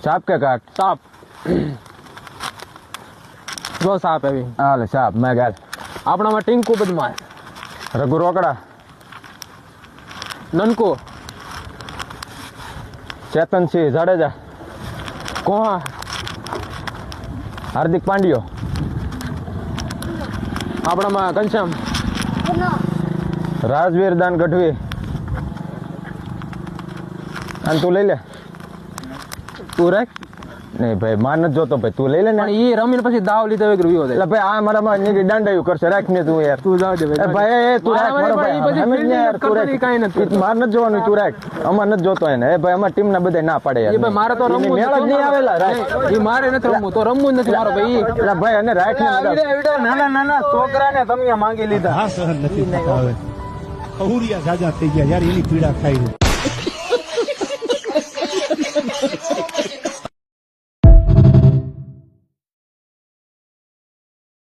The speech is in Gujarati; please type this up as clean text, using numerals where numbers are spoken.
સાપ કે કાટ? સાપ. જો સાપ આવી. હાલે સાપ મેં ગાલ. આપણામાં ટીંકુ બદમાશ, રઘુ રોકડા, નનકો, ચેતનસિંહ જાડેજા, કોણ, હાર્દિક પાંડ્યો, આપણામાં ઘનશ્યામ, રાજવીર દાન ગઢવી. અને તું લઈ લે. તું રાખ. નહીં ભાઈ માર નથી જોતો ભાઈ, તું લઈ લે ને. પણ ઈ રમીને પછી દાવ લીધા વગર વિયો જાય. એટલે ભાઈ આ મારામાં દાંડાયું કરશે, રાખ ને તું યાર. તું જાવ દે એ ભાઈ એ તું રાખ મારો ભાઈ, સમજ ને યાર, તું રાખ. કાઈ નથી. માર નથી જોવાનું, તું રાખ. અમાર નથી જોતો એને. એ ભાઈ અમાર ટીમ ના બધા ના પાડે યાર. એ ભાઈ મારે તો રમવું મેળ જ નહીં આવેલા. રાખ. એ મારે નથી રમવું, તો રમવું જ નથી મારો ભાઈ. એટલે ભાઈ અને રાખ ને નાના નાના છોકરાને તમે માંગી લીધા. હા સહન નથી થતા હવે. ખહુરિયા જાજા થઈ ગયા યાર, એની પીડા ખાઈ.